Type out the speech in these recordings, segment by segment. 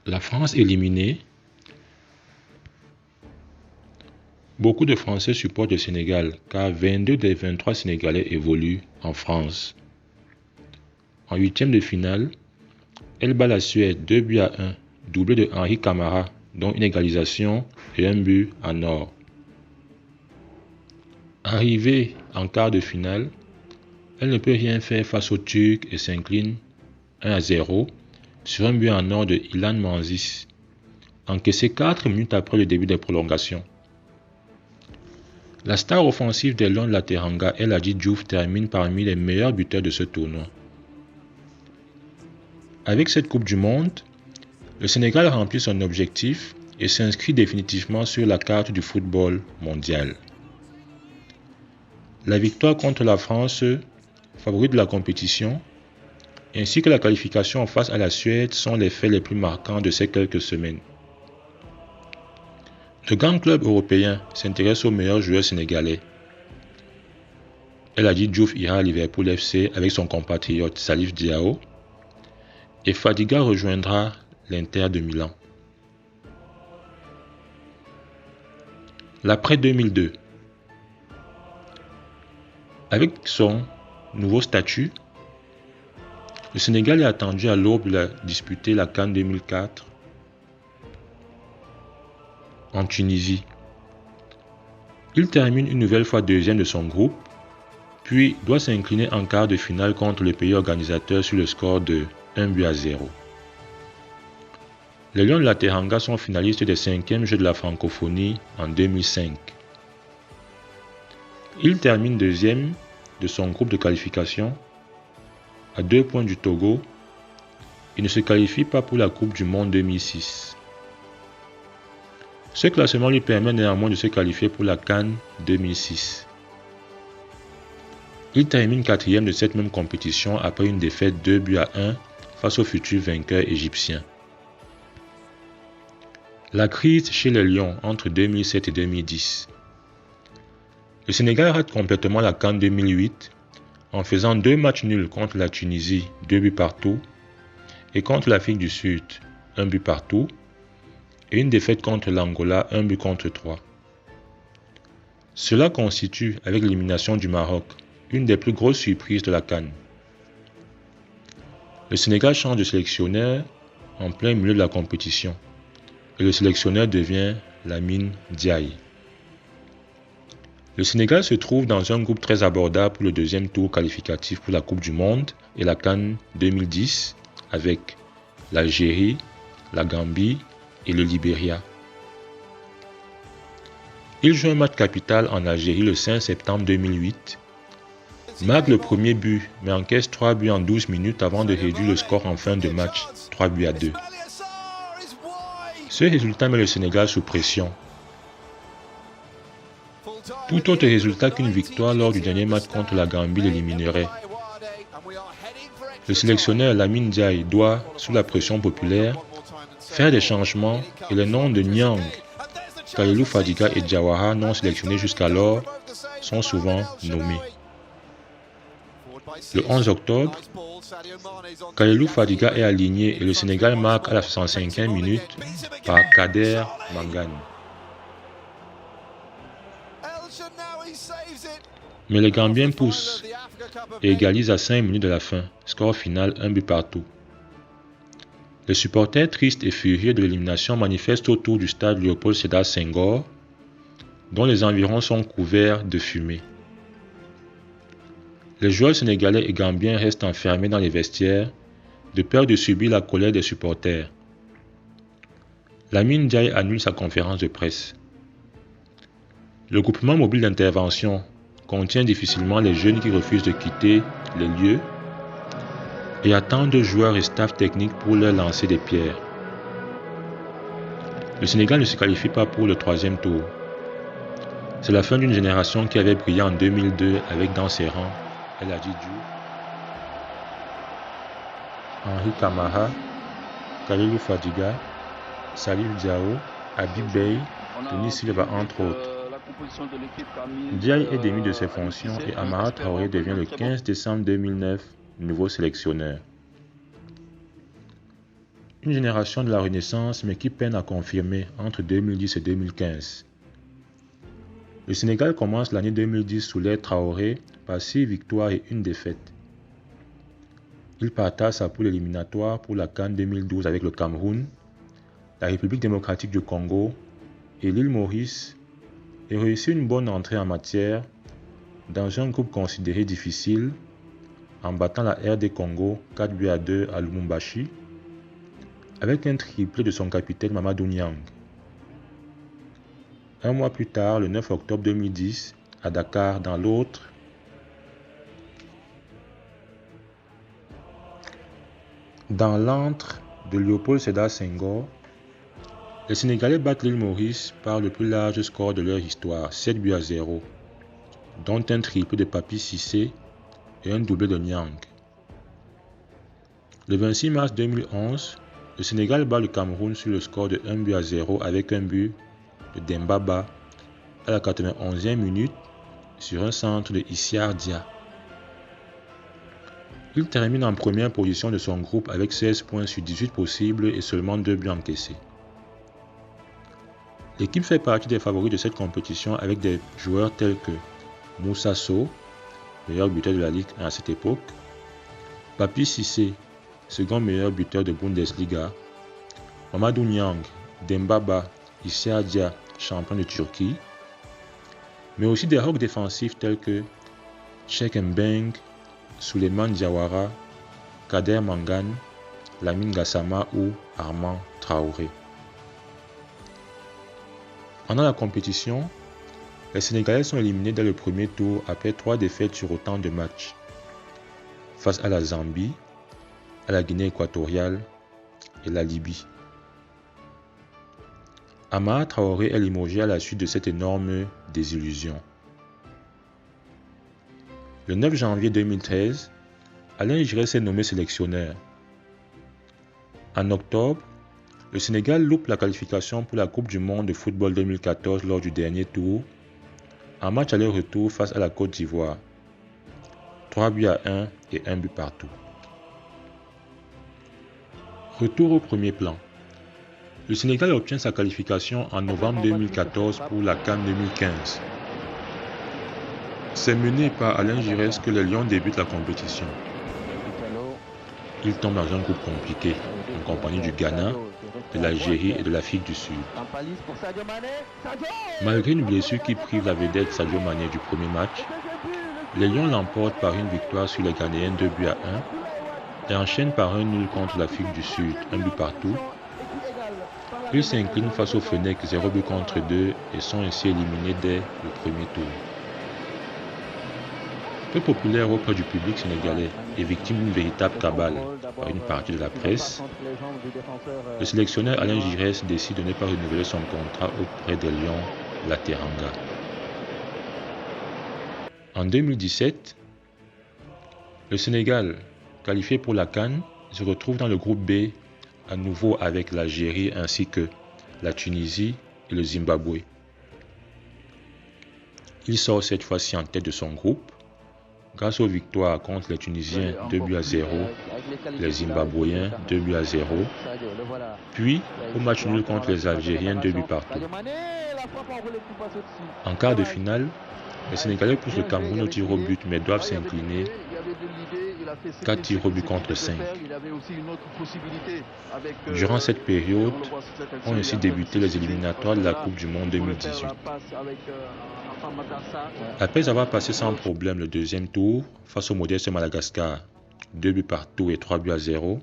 La France éliminée. Beaucoup de Français supportent le Sénégal car 22 des 23 Sénégalais évoluent en France. En huitième de finale, elle bat la Suède 2-1, doublé de Henri Camara, dont une égalisation et un but en or. Arrivée en quart de finale, elle ne peut rien faire face aux Turcs et s'incline 1-0 sur un but en or de Ilan Manzis, encaissé 4 minutes après le début des prolongations. La star offensive des Lions de la Teranga, El Hadji Diouf, termine parmi les meilleurs buteurs de ce tournoi. Avec cette Coupe du Monde, le Sénégal remplit son objectif et s'inscrit définitivement sur la carte du football mondial. La victoire contre la France, favorite de la compétition, ainsi que la qualification face à la Suède sont les faits les plus marquants de ces quelques semaines. De grands clubs européens s'intéressent aux meilleurs joueurs sénégalais. El Hadji Diouf ira à Liverpool FC avec son compatriote Salif Diao et Fadiga rejoindra l'Inter de Milan. L'après 2002. Avec son nouveau statut, le Sénégal est attendu à l'aube de disputer la CAN 2004 en Tunisie. Il termine une nouvelle fois deuxième de son groupe, puis doit s'incliner en quart de finale contre le pays organisateur sur le score de 1-0. Les Lions de la Teranga sont finalistes des 5e Jeux de la francophonie en 2005. Il termine deuxième de son groupe de qualification à 2 points du Togo et ne se qualifie pas pour la Coupe du Monde 2006. Ce classement lui permet néanmoins de se qualifier pour la CAN 2006. Il termine 4e de cette même compétition après une défaite 2-1 face au futur vainqueur égyptien. La crise chez les Lions entre 2007 et 2010. Le Sénégal rate complètement la CAN 2008 en faisant 2 matchs nuls contre la Tunisie, 2 buts partout, et contre l'Afrique du Sud, 1 but partout, et une défaite contre l'Angola, 1 but contre 3. Cela constitue, avec l'élimination du Maroc, une des plus grosses surprises de la CAN. Le Sénégal change de sélectionneur en plein milieu de la compétition, et le sélectionneur devient Lamine Diaye. Le Sénégal se trouve dans un groupe très abordable pour le deuxième tour qualificatif pour la Coupe du Monde et la CAN 2010 avec l'Algérie, la Gambie et le Libéria. Il joue un match capital en Algérie le 5 septembre 2008, marque le premier but mais encaisse 3 buts en 12 minutes avant de réduire le score en fin de match 3-2. Ce résultat met le Sénégal sous pression. Tout autre résultat qu'une victoire lors du dernier match contre la Gambie l'éliminerait. Le sélectionneur Lamine Diaye doit, sous la pression populaire, faire des changements et les noms de Niang, Kalilou Fadiga et Diawara non sélectionnés jusqu'alors sont souvent nommés. Le 11 octobre, Kalilou Fadiga est aligné et le Sénégal marque à la 65e minute par Kader Mangane. Mais les Gambiens poussent et égalisent à 5 minutes de la fin, score final 1 but partout. Les supporters tristes et furieux de l'élimination manifestent autour du stade Léopold Sédar Senghor, dont les environs sont couverts de fumée. Les joueurs sénégalais et gambiens restent enfermés dans les vestiaires, de peur de subir la colère des supporters. Lamine Diaye annule sa conférence de presse. Le groupement mobile d'intervention contient difficilement les jeunes qui refusent de quitter les lieux et attendent joueurs et staff techniques pour leur lancer des pierres. Le Sénégal ne se qualifie pas pour le 3e tour. C'est la fin d'une génération qui avait brillé en 2002 avec dans ses rangs El Hadji Diouf, Henri Camara, Kalilou Fadiga, Salif Diao, Habib Beye, Denis Silva entre autres. Diaye est démis de ses fonctions et Amara Traoré devient le 15 décembre 2009 nouveau sélectionneur. Une génération de la Renaissance, mais qui peine à confirmer entre 2010 et 2015. Le Sénégal commence l'année 2010 sous l'ère Traoré par 6 victoires et 1 défaite. Il partage sa poule éliminatoire pour la CAN 2012 avec le Cameroun, la République démocratique du Congo et l'île Maurice et réussit une bonne entrée en matière dans un groupe considéré difficile en battant la RD Congo 4-2 à Lubumbashi avec un triplé de son capitaine Mamadou Niang. Un mois plus tard, le 9 octobre 2010, à Dakar, dans l'antre de Léopold Sédar Senghor, les Sénégalais battent l'île Maurice par le plus large score de leur histoire, 7-0, dont un triplé de Papi Cissé et un doublé de Niang. Le 26 mars 2011, le Sénégal bat le Cameroun sur le score de 1-0 avec un but de Dembaba à la 91e minute sur un centre de Issa Dia. Il termine en première position de son groupe avec 16 points sur 18 possibles et seulement 2 buts encaissés. L'équipe fait partie des favoris de cette compétition avec des joueurs tels que Moussa Sow, meilleur buteur de la Ligue à cette époque, Papi Cissé, second meilleur buteur de Bundesliga, Mamadou Niang, Dembaba, Issa Dia, champion de Turquie, mais aussi des rocs défensifs tels que Cheikh Mbeng, Souleymane Diawara, Kader Mangane, Lamine Gassama ou Armand Traoré. Pendant la compétition, les Sénégalais sont éliminés dès le premier tour après 3 défaites sur autant de matchs, face à la Zambie, à la Guinée équatoriale et la Libye. Amara Traoré est limogé à la suite de cette énorme désillusion. Le 9 janvier 2013, Alain Giresse est nommé sélectionneur. En octobre, le Sénégal loupe la qualification pour la Coupe du Monde de football 2014 lors du dernier tour, en match aller-retour face à la Côte d'Ivoire. 3-1 et 1 but partout. Retour au premier plan. Le Sénégal obtient sa qualification en novembre 2014 pour la CAN 2015. C'est mené par Alain Giresse que les Lions débutent la compétition. Ils tombent dans un groupe compliqué, en compagnie du Ghana, de l'Algérie et de l'Afrique du Sud. Malgré une blessure qui prive la vedette Sadio Mané du premier match, les Lions l'emportent par une victoire sur les Ghanéens 2-1 et enchaînent par un nul contre l'Afrique du Sud, 1 but partout. Ils s'inclinent face au Fennec 0 but contre 2 et sont ainsi éliminés dès le premier tour. Peu populaire auprès du public sénégalais et victime d'une véritable cabale par une partie de la presse, le sélectionneur Alain Giresse décide de ne pas renouveler son contrat auprès des Lions de la Teranga. En 2017, le Sénégal, qualifié pour la CAN, se retrouve dans le groupe B, à nouveau avec l'Algérie ainsi que la Tunisie et le Zimbabwe. Il sort cette fois-ci en tête de son groupe, grâce aux victoires contre les Tunisiens 2-0, les Zimbabwéens 2-0, puis au match nul contre les Algériens 2 buts partout. En quart de finale, les Sénégalais poussent le Cameroun au tir au but mais doivent s'incliner 4 tirs au but contre 5. Durant cette période, ont ainsi débuté les éliminatoires de la Coupe du Monde 2018. Après avoir passé sans problème le deuxième tour face au modeste Madagascar, 2 buts partout et 3-0,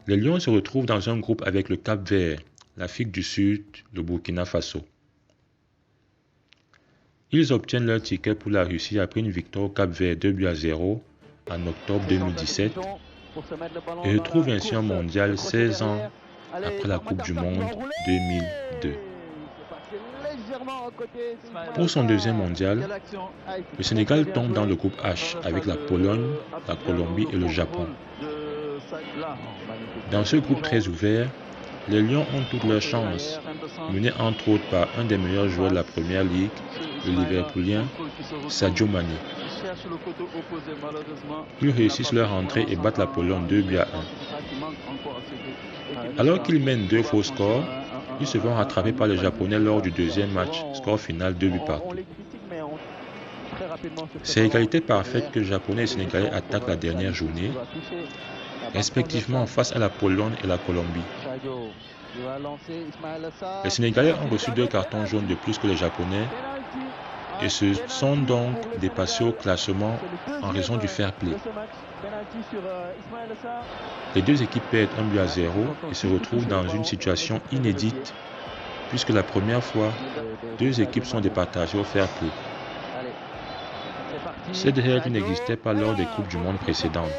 les Lions se retrouvent dans un groupe avec le Cap-Vert, l'Afrique du Sud, le Burkina Faso. Ils obtiennent leur ticket pour la Russie après une victoire au Cap-Vert 2-0 en octobre 2017 et retrouvent ainsi un mondial 16 ans après la Coupe du Monde 2002. Pour son deuxième mondial, le Sénégal tombe dans le groupe H avec la Pologne, la Colombie et le Japon. Dans ce groupe très ouvert, les Lions ont toutes leurs chances, menés entre autres par un des meilleurs joueurs de la Première Ligue, le Liverpoolien Sadio Mané. Ils réussissent leur entrée et battent la Pologne 2-1. Alors qu'ils mènent 2 faux scores, ils se font rattraper par les Japonais lors du deuxième match, score final 2 partout. C'est égalité parfaite que Japonais et Sénégalais attaquent la dernière journée, respectivement face à la Pologne et la Colombie. Les Sénégalais ont reçu 2 cartons jaunes de plus que les Japonais et se sont donc dépassés au classement en raison du fair play. Les 2 équipes perdent 1-0 et se retrouvent dans une situation inédite puisque la première fois, 2 équipes sont départagées au fair play. Cette règle n'existait pas lors des Coupes du Monde précédentes.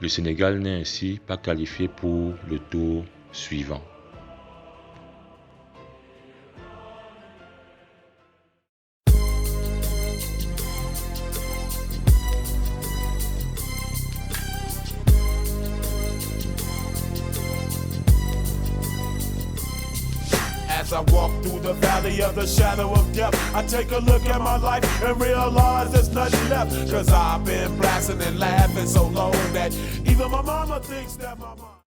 Le Sénégal n'est ainsi pas qualifié pour le tour suivant. As I walk through the valley of the shadow of death, I take a look at my life and realize there's nothing left. Cause I've been blasting and laughing so long that even my mama thinks that my mom